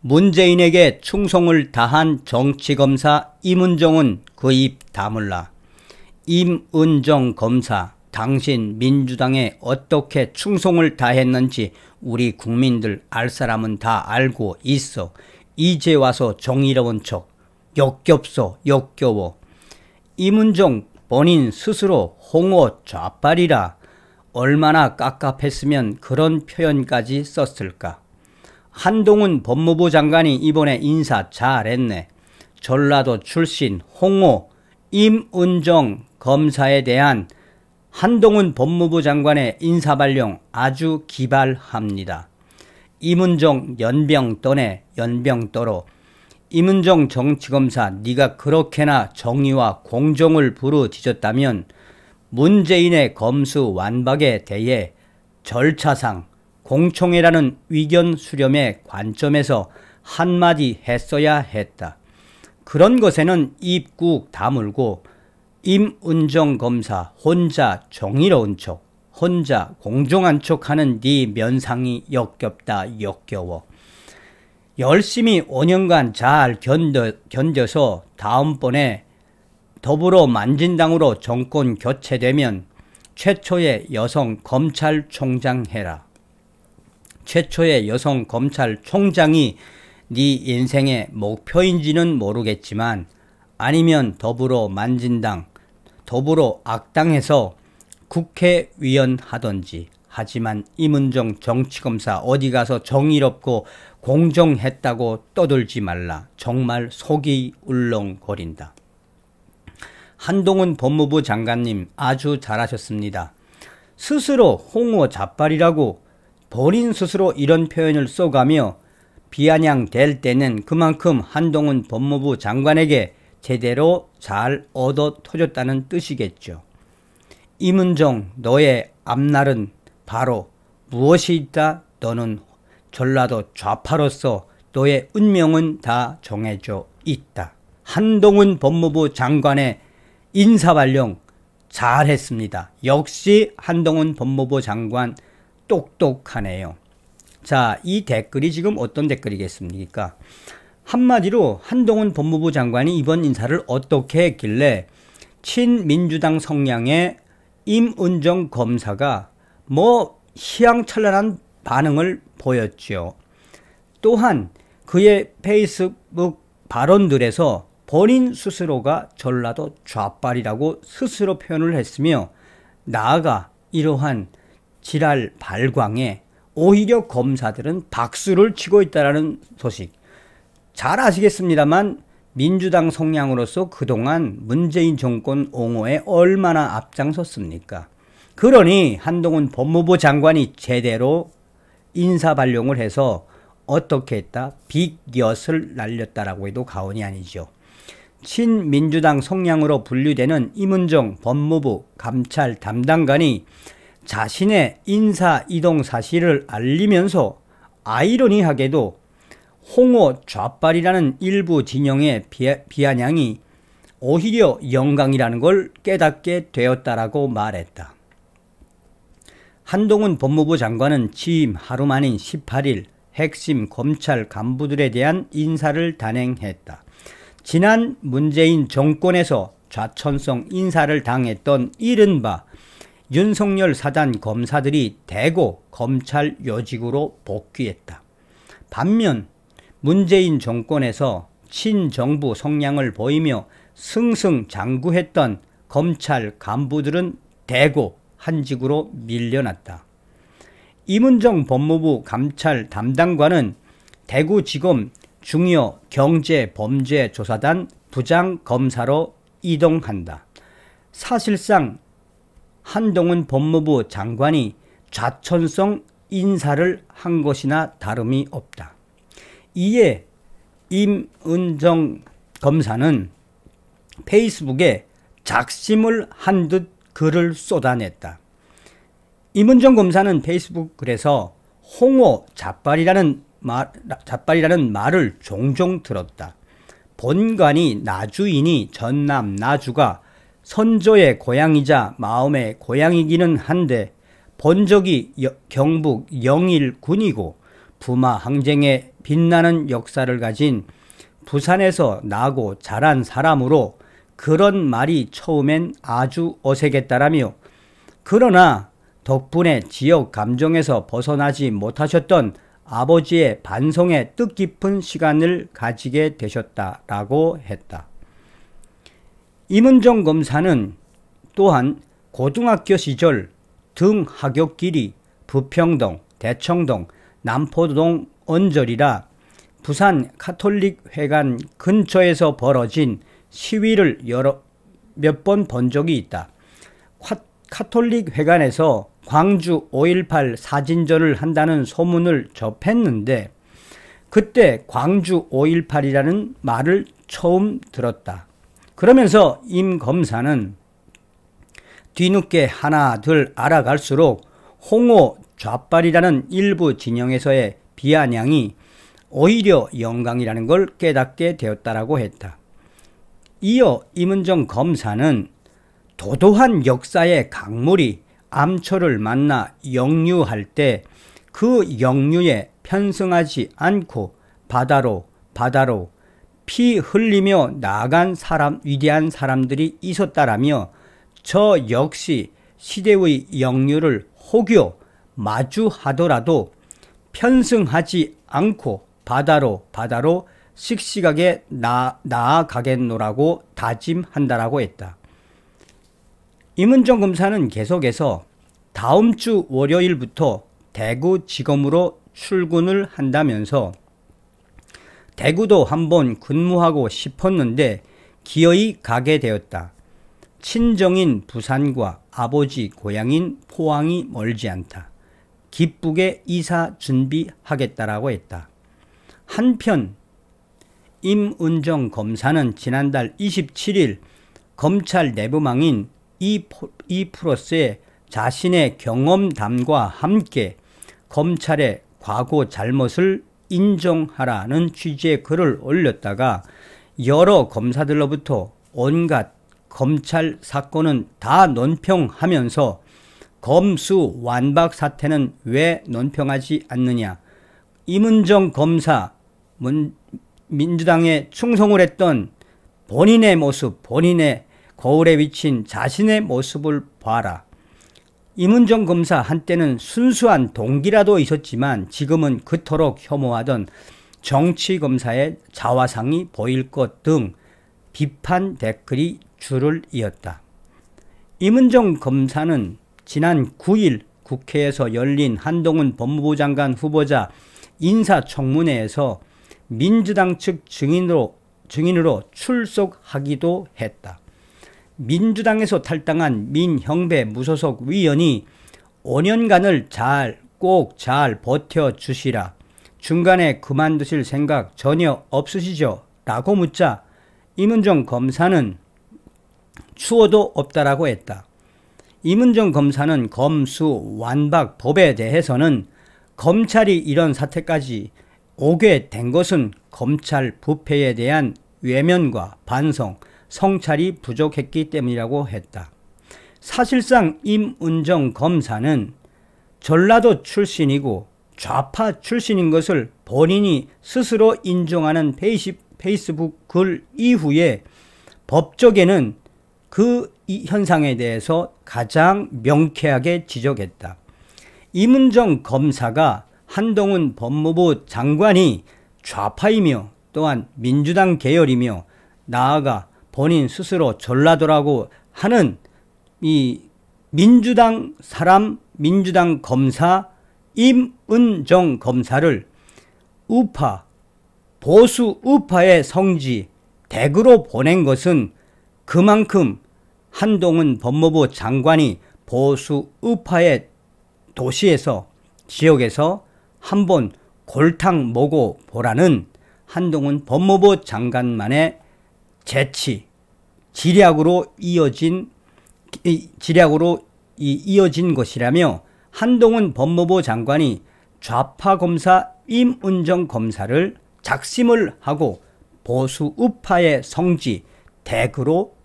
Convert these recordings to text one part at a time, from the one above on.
문재인에게 충성을 다한 정치검사 임은정은 그 입 다물라. 임은정 검사, 당신 민주당에 어떻게 충성을 다했는지 우리 국민들 알 사람은 다 알고 있어. 이제 와서 정의로운 척. 역겹소, 역겨워. 임은정 본인 스스로 홍어 좌빨이라 얼마나 깝깝했으면 그런 표현까지 썼을까. 한동훈 법무부 장관이 이번에 인사 잘했네. 전라도 출신 홍어 임은정 검사에 대한 한동훈 법무부 장관의 인사발령 아주 기발합니다. 임은정 연병 떠네 연병 떠로. 임은정 정치검사, 네가 그렇게나 정의와 공정을 부르짖었다면 문재인의 검수 완박에 대해 절차상 공청회라는 의견 수렴의 관점에서 한마디 했어야 했다. 그런 것에는 입 꾹 다물고 임은정 검사 혼자 정의로운 척, 혼자 공정한 척하는 네 면상이 역겹다, 역겨워. 열심히 5년간 잘 견뎌서 다음번에 더불어 만진당으로 정권 교체되면 최초의 여성 검찰총장 해라. 최초의 여성 검찰총장이 네 인생의 목표인지는 모르겠지만 아니면 더불어 만진당, 더불어 악당에서 국회의원 하던지. 하지만 임은정 정치검사 어디 가서 정의롭고 공정했다고 떠들지 말라. 정말 속이 울렁거린다. 한동훈 법무부 장관님 아주 잘하셨습니다. 스스로 홍어 좌빨이라고 본인 스스로 이런 표현을 써가며 비아냥될 때는 그만큼 한동훈 법무부 장관에게 제대로 잘 얻어 터졌다는 뜻이겠죠. 임은정, 너의 앞날은 바로 무엇이 있다? 너는 전라도 좌파로서 너의 운명은 다 정해져 있다. 한동훈 법무부 장관의 인사발령 잘했습니다. 역시 한동훈 법무부 장관 똑똑하네요. 자, 이 댓글이 지금 어떤 댓글이겠습니까? 한마디로 한동훈 법무부 장관이 이번 인사를 어떻게 했길래 친민주당 성향의 임은정 검사가 희양찬란한 반응을 보였죠. 또한 그의 페이스북 발언들에서 본인 스스로가 전라도 좌빨이라고 스스로 표현을 했으며 나아가 이러한 지랄 발광에 오히려 검사들은 박수를 치고 있다는 소식. 잘 아시겠습니다만 민주당 성향으로서 그동안 문재인 정권 옹호에 얼마나 앞장섰습니까? 그러니 한동훈 법무부 장관이 제대로 인사발령을 해서 어떻게 했다? 빅엿을 날렸다라고 해도 과언이 아니죠. 친민주당 성향으로 분류되는 임은정 법무부 감찰 담당관이 자신의 인사 이동 사실을 알리면서 아이러니하게도 홍어 좌빨이라는 일부 진영의 비아냥이 오히려 영광이라는 걸 깨닫게 되었다라고 말했다. 한동훈 법무부 장관은 취임 하루 만인 18일 핵심 검찰 간부들에 대한 인사를 단행했다. 지난 문재인 정권에서 좌천성 인사를 당했던 이른바 윤석열 사단 검사들이 대거 검찰 요직으로 복귀했다. 반면 문재인 정권에서 친정부 성향을 보이며 승승장구했던 검찰 간부들은 대거 한직으로 밀려났다. 임은정 법무부 감찰 담당관은 대구지검 중요 경제범죄조사단 부장검사로 이동한다. 사실상 한동훈 법무부 장관이 좌천성 인사를 한 것이나 다름이 없다. 이에 임은정 검사는 페이스북에 작심을 한 듯 글을 쏟아냈다. 임은정 검사는 페이스북 글에서 홍어 좌빨이라는 말을 종종 들었다. 본관이 나주이니 전남 나주가 선조의 고향이자 마음의 고향이기는 한데 본적이 경북 영일군이고 부마 항쟁에 빛나는 역사를 가진 부산에서 나고 자란 사람으로 그런 말이 처음엔 아주 어색했다라며, 그러나 덕분에 지역 감정에서 벗어나지 못하셨던 아버지의 반성에 뜻깊은 시간을 가지게 되셨다라고 했다. 임은정 검사는 또한 고등학교 시절 등하굣길이 부평동, 대청동, 남포동 언저리라 부산 가톨릭 회관 근처에서 벌어진 시위를 몇 번 본 적이 있다. 가톨릭 회관에서 광주 5.18 사진전을 한다는 소문을 접했는데 그때 광주 5.18이라는 말을 처음 들었다. 그러면서 임 검사는 뒤늦게 하나 둘 알아갈수록 홍오 좌빨이라는 일부 진영에서의 비아냥이 오히려 영광이라는 걸 깨닫게 되었다라고 했다. 이어 임은정 검사는 도도한 역사의 강물이 암초를 만나 역류할 때 그 역류에 편승하지 않고 바다로 피 흘리며 나아간 위대한 사람들이 있었다라며 저 역시 시대의 역류를 혹여 마주하더라도 편승하지 않고 바다로 씩씩하게 나아가겠노라고 다짐한다라고 했다. 임은정 검사는 계속해서 다음 주 월요일부터 대구지검으로 출근을 한다면서 대구도 한번 근무하고 싶었는데 기어이 가게 되었다. 친정인 부산과 아버지 고향인 포항이 멀지 않다. 기쁘게 이사 준비하겠다라고 했다. 한편 임은정 검사는 지난달 27일 검찰 내부망인 E+에 자신의 경험담과 함께 검찰의 과거 잘못을 인정하라는 취지의 글을 올렸다가 여러 검사들로부터 온갖 검찰 사건은 다 논평하면서 검수 완박 사태는 왜 논평하지 않느냐, 임은정 검사 민주당에 충성을 했던 본인의 모습, 본인의 거울에 비친 자신의 모습을 봐라. 임은정 검사 한때는 순수한 동기라도 있었지만 지금은 그토록 혐오하던 정치검사의 자화상이 보일 것 등 비판 댓글이 줄을 이었다. 임은정 검사는 지난 9일 국회에서 열린 한동훈 법무부 장관 후보자 인사청문회에서 민주당 측 증인으로 출석하기도 했다. 민주당에서 탈당한 민형배 무소속 위원이 5년간을 꼭 잘 버텨주시라. 중간에 그만두실 생각 전혀 없으시죠? 라고 묻자 임은정 검사는 추워도 없다라고 했다. 임은정 검사는 검수 완박 법에 대해서는 검찰이 이런 사태까지 오게 된 것은 검찰 부패에 대한 외면과 반성, 성찰이 부족했기 때문이라고 했다. 사실상 임은정 검사는 전라도 출신이고 좌파 출신인 것을 본인이 스스로 인정하는 페이스북 글 이후에 법조계는 그 현상에 대해서 가장 명쾌하게 지적했다. 임은정 검사가 한동훈 법무부 장관이 좌파이며 또한 민주당 계열이며 나아가 본인 스스로 전라도라고 하는 이 민주당 사람, 민주당 검사 임은정 검사를 우파, 보수 우파의 성지 댁으로 보낸 것은 그만큼 한동훈 법무부 장관이 보수 우파의 도시에서, 지역에서 한번 골탕 먹어 보라는 한동훈 법무부 장관만의 재치, 지략으로 이어진 것이라며 한동훈 법무부 장관이 좌파 검사 임은정 검사를 작심을 하고 보수 우파의 성지 댁으로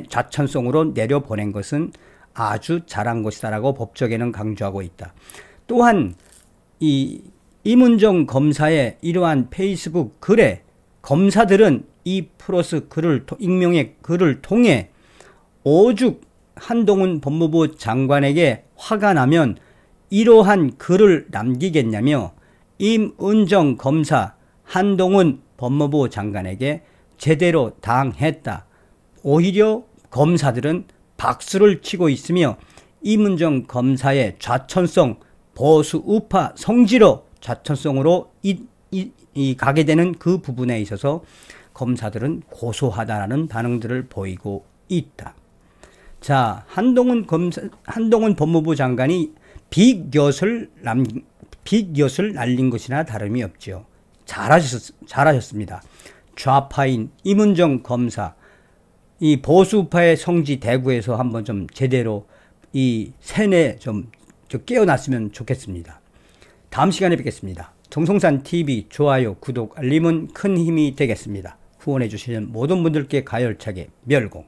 좌천성으로 내려보낸 것은 아주 잘한 것이다라고 법조계는 강조하고 있다. 또한 이 임은정 검사의 이러한 페이스북 글에 검사들은 이 플러스 글을 익명의 글을 통해 오죽 한동훈 법무부 장관에게 화가 나면 이러한 글을 남기겠냐며 임은정 검사 한동훈 법무부 장관에게 제대로 당했다. 오히려 검사들은 박수를 치고 있으며 임은정 검사의 좌천성, 보수 우파 성지로 좌천성으로 가게 되는 그 부분에 있어서 검사들은 고소하다라는 반응들을 보이고 있다. 자, 한동훈 법무부 장관이 빅엿을 날린 것이나 다름이 없죠. 잘하셨습니다. 좌파인 임은정 검사, 이 보수파의 성지 대구에서 한번 좀 제대로 이 세뇌 좀 깨어났으면 좋겠습니다. 다음 시간에 뵙겠습니다. 정성산TV 좋아요, 구독, 알림은 큰 힘이 되겠습니다. 후원해 주시는 모든 분들께 가열차게 멸공.